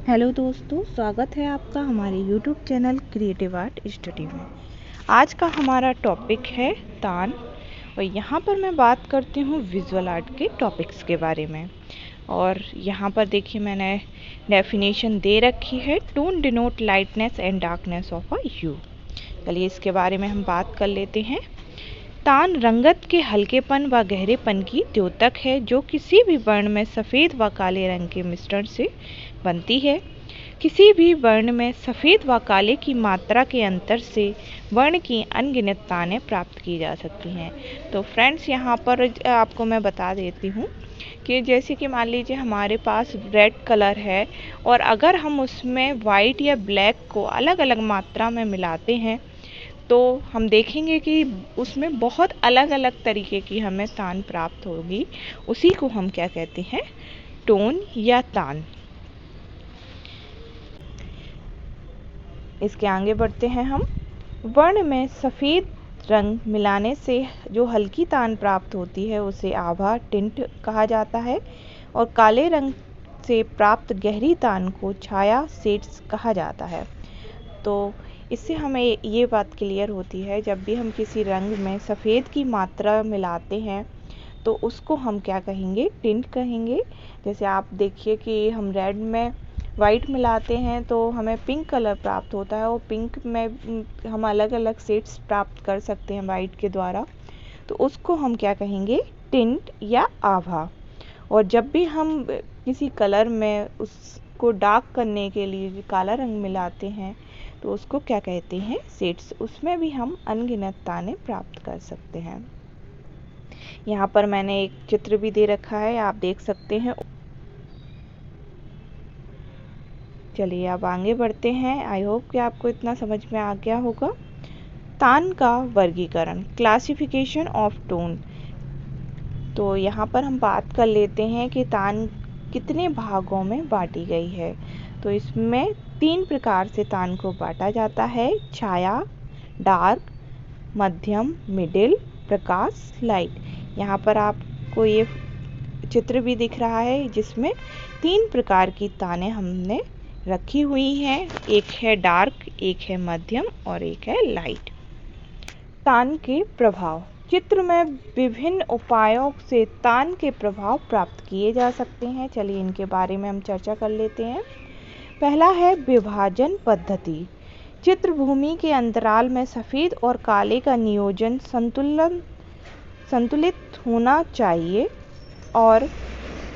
Hello दोस्तों, स्वागत है आपका हमारे YouTube channel creative art study में। आज का हमारा टॉपिक है तान और यहाँ पर मैं बात करती हूँ विजुअल आर्ट के टॉपिक्स के बारे में। और यहाँ पर देखिए मैंने डेफिनेशन दे रखी है, tone denote lightness and darkness of a hue. चलिए इसके बारे में हम बात कर लेते हैं। तान रंगत के हल्केपन व गहरेपन की द्योतक है जो किसी भी वर्ण में सफ़ेद व काले रंग के मिश्रण से बनती है। किसी भी वर्ण में सफ़ेद व काले की मात्रा के अंतर से वर्ण की अनगिनत तानें प्राप्त की जा सकती हैं। तो फ्रेंड्स यहाँ पर आपको मैं बता देती हूँ कि जैसे कि मान लीजिए हमारे पास रेड कलर है और अगर हम उसमें वाइट या ब्लैक को अलग अलग मात्रा में मिलाते हैं तो हम देखेंगे कि उसमें बहुत अलग अलग तरीके की हमें तान प्राप्त होगी। उसी को हम क्या कहते हैं, टोन या तान। इसके आगे बढ़ते हैं हम। वर्ण में सफ़ेद रंग मिलाने से जो हल्की तान प्राप्त होती है उसे आभा टिंट कहा जाता है और काले रंग से प्राप्त गहरी तान को छाया शेड्स कहा जाता है। तो इससे हमें ये बात क्लियर होती है, जब भी हम किसी रंग में सफ़ेद की मात्रा मिलाते हैं तो उसको हम क्या कहेंगे, टिंट कहेंगे। जैसे आप देखिए कि हम रेड में वाइट मिलाते हैं तो हमें पिंक कलर प्राप्त होता है और पिंक में हम अलग अलग शेड्स प्राप्त कर सकते हैं वाइट के द्वारा, तो उसको हम क्या कहेंगे, टिंट या आभा। और जब भी हम किसी कलर में उसको डार्क करने के लिए काला रंग मिलाते हैं तो उसको क्या कहते हैं, शेड्स। उसमें भी हम अनगिनत ताने प्राप्त कर सकते हैं। यहाँ पर मैंने एक चित्र भी दे रखा है, आप देख सकते हैं। चलिए अब आगे बढ़ते हैं। आई होप कि आपको इतना समझ में आ गया होगा। तान का वर्गीकरण, क्लासिफिकेशन ऑफ टोन। तो यहाँ पर हम बात कर लेते हैं कि तान कितने भागों में बांटी गई है। तो इसमें 3 प्रकार से तान को बांटा जाता है, छाया, डार्क, मध्यम, मिडिल, प्रकाश, लाइट। यहाँ पर आपको ये चित्र भी दिख रहा है जिसमें 3 प्रकार की तानें हमने रखी हुई हैं। एक है डार्क, एक है मध्यम और एक है लाइट। तान के प्रभाव, चित्र में विभिन्न उपायों से तान के प्रभाव प्राप्त किए जा सकते हैं। चलिए इनके बारे में हम चर्चा कर लेते हैं। पहला है विभाजन पद्धति। चित्रभूमि के अंतराल में सफ़ेद और काले का नियोजन संतुलित होना चाहिए और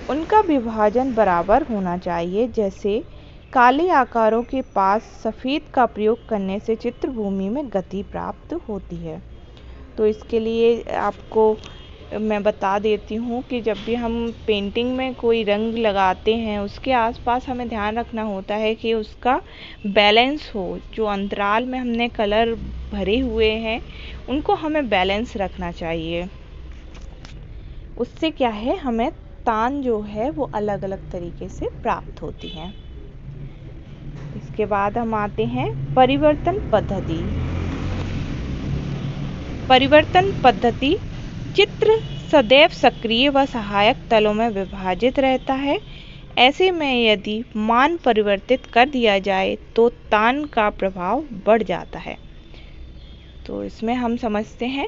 उनका विभाजन बराबर होना चाहिए। जैसे काले आकारों के पास सफ़ेद का प्रयोग करने से चित्रभूमि में गति प्राप्त होती है। तो इसके लिए आपको मैं बता देती हूँ कि जब भी हम पेंटिंग में कोई रंग लगाते हैं उसके आसपास हमें ध्यान रखना होता है कि उसका बैलेंस हो। जो अंतराल में हमने कलर भरे हुए हैं उनको हमें बैलेंस रखना चाहिए। उससे क्या है, हमें तान जो है वो अलग अलग तरीके से प्राप्त होती है। इसके बाद हम आते हैं परिवर्तन पद्धति। परिवर्तन पद्धति, चित्र सदैव सक्रिय व सहायक तलों में विभाजित रहता है। ऐसे में यदि मान परिवर्तित कर दिया जाए तो तान का प्रभाव बढ़ जाता है। तो इसमें हम समझते हैं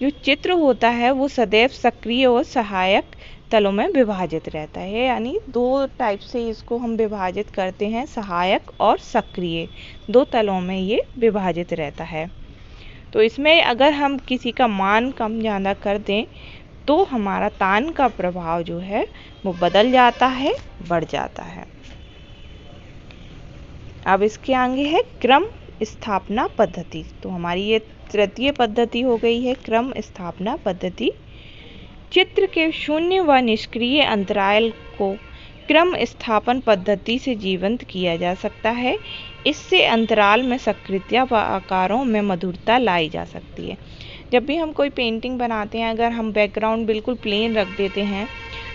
जो चित्र होता है वो सदैव सक्रिय और सहायक तलों में विभाजित रहता है, यानी 2 टाइप से इसको हम विभाजित करते हैं, सहायक और सक्रिय। 2 तलों में ये विभाजित रहता है। तो इसमें अगर हम किसी का मान कम ज़्यादा कर दें तो हमारा तान का प्रभाव जो है वो बदल जाता है, बढ़ जाता है। अब इसके आगे है क्रम स्थापना पद्धति। तो हमारी ये तृतीय पद्धति हो गई है, क्रम स्थापना पद्धति। चित्र के शून्य व निष्क्रिय अंतराल को क्रम स्थापन पद्धति से जीवंत किया जा सकता है। इससे अंतराल में सक्रियता व आकारों में मधुरता लाई जा सकती है। जब भी हम कोई पेंटिंग बनाते हैं, अगर हम बैकग्राउंड बिल्कुल प्लेन रख देते हैं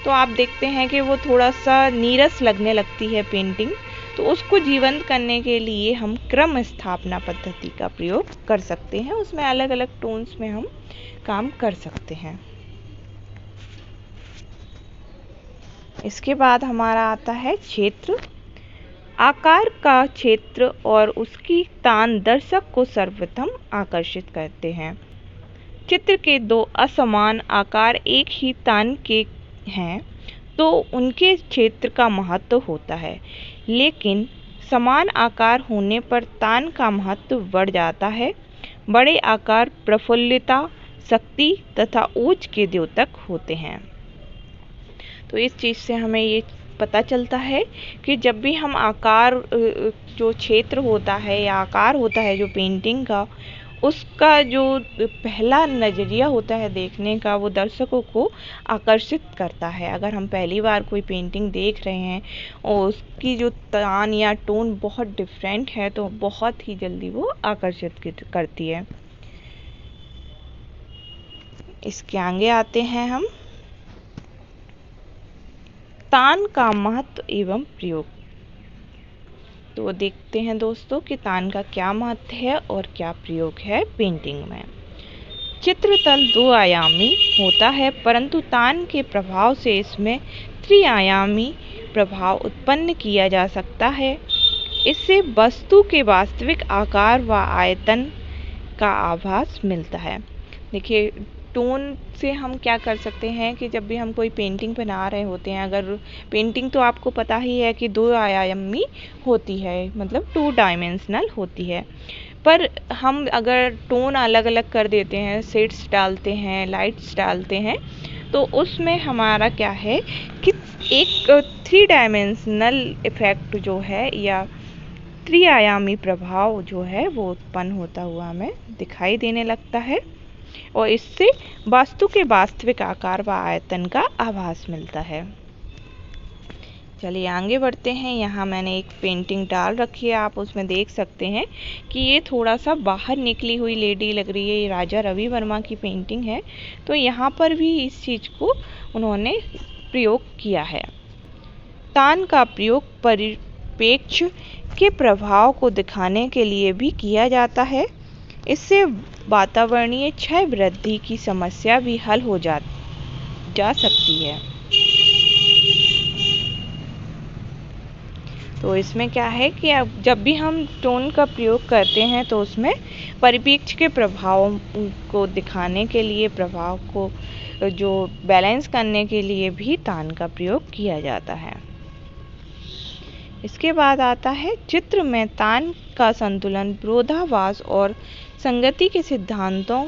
तो आप देखते हैं कि वो थोड़ा सा नीरस लगने लगती है पेंटिंग। तो उसको जीवंत करने के लिए हम क्रम स्थापना पद्धति का प्रयोग कर सकते हैं। उसमें अलग अलग टोन्स में हम काम कर सकते हैं। इसके बाद हमारा आता है क्षेत्र। आकार का क्षेत्र और उसकी तान दर्शक को सर्वप्रथम आकर्षित करते हैं। चित्र के दो असमान आकार एक ही तान के हैं तो उनके क्षेत्र का महत्व होता है, लेकिन समान आकार होने पर तान का महत्व बढ़ जाता है। बड़े आकार प्रफुल्लता, शक्ति तथा ऊंच के द्योतक होते हैं। तो इस चीज़ से हमें ये पता चलता है कि जब भी हम आकार जो क्षेत्र होता है या आकार होता है जो पेंटिंग का, उसका जो पहला नज़रिया होता है देखने का, वो दर्शकों को आकर्षित करता है। अगर हम पहली बार कोई पेंटिंग देख रहे हैं और उसकी जो तान या टोन बहुत डिफरेंट है तो बहुत ही जल्दी वो आकर्षित करती है। इसके आगे आते हैं हम तान का महत्व एवं प्रयोग। तो देखते हैं दोस्तों कि तान का क्या महत्व है और क्या प्रयोग है पेंटिंग में। चित्रतल दो आयामी होता है, परंतु तान के प्रभाव से इसमें त्रिआयामी प्रभाव उत्पन्न किया जा सकता है। इससे वस्तु के वास्तविक आकार व आयतन का आभास मिलता है। देखिए, टोन से हम क्या कर सकते हैं कि जब भी हम कोई पेंटिंग बना रहे होते हैं, अगर पेंटिंग तो आपको पता ही है कि दो आयामी होती है, मतलब 2 डायमेंशनल होती है, पर हम अगर टोन अलग अलग कर देते हैं, शेड्स डालते हैं, लाइट्स डालते हैं, तो उसमें हमारा क्या है कि एक 3 डायमेंशनल इफ़ेक्ट जो है या त्रिआयामी प्रभाव जो है वो उत्पन्न होता हुआ हमें दिखाई देने लगता है और इससे वास्तु के वास्तविक आकार व आयतन का आभास मिलता है। चलिए आगे बढ़ते हैं। यहाँ मैंने एक पेंटिंग डाल रखी है, आप उसमें देख सकते हैं कि ये थोड़ा सा बाहर निकली हुई लेडी लग रही है। ये राजा रवि वर्मा की पेंटिंग है, तो यहाँ पर भी इस चीज़ को उन्होंने प्रयोग किया है। तान का प्रयोग परिप्रेक्ष्य के प्रभाव को दिखाने के लिए भी किया जाता है। इससे वातावरणीय क्षय वृद्धि की समस्या भी हल हो जा सकती है। तो इसमें क्या है कि अब जब भी हम टोन का प्रयोग करते हैं तो उसमें परिप्रेक्ष्य के प्रभाव को दिखाने के लिए, प्रभाव को जो बैलेंस करने के लिए भी तान का प्रयोग किया जाता है। इसके बाद आता है चित्र में तान का संतुलन विरोधाभास और संगति के सिद्धांतों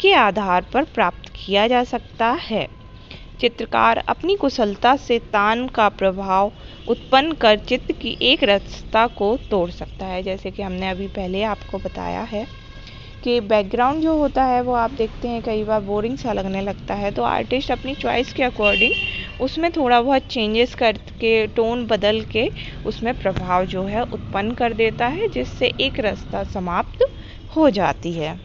के आधार पर प्राप्त किया जा सकता है। चित्रकार अपनी कुशलता से तान का प्रभाव उत्पन्न कर चित्र की एक रसता को तोड़ सकता है। जैसे कि हमने अभी पहले आपको बताया है कि बैकग्राउंड जो होता है वो आप देखते हैं कई बार बोरिंग सा लगने लगता है, तो आर्टिस्ट अपनी चॉइस के अकॉर्डिंग उसमें थोड़ा बहुत चेंजेस करके, टोन बदल के उसमें प्रभाव जो है उत्पन्न कर देता है, जिससे एक रास्ता समाप्त हो जाती है।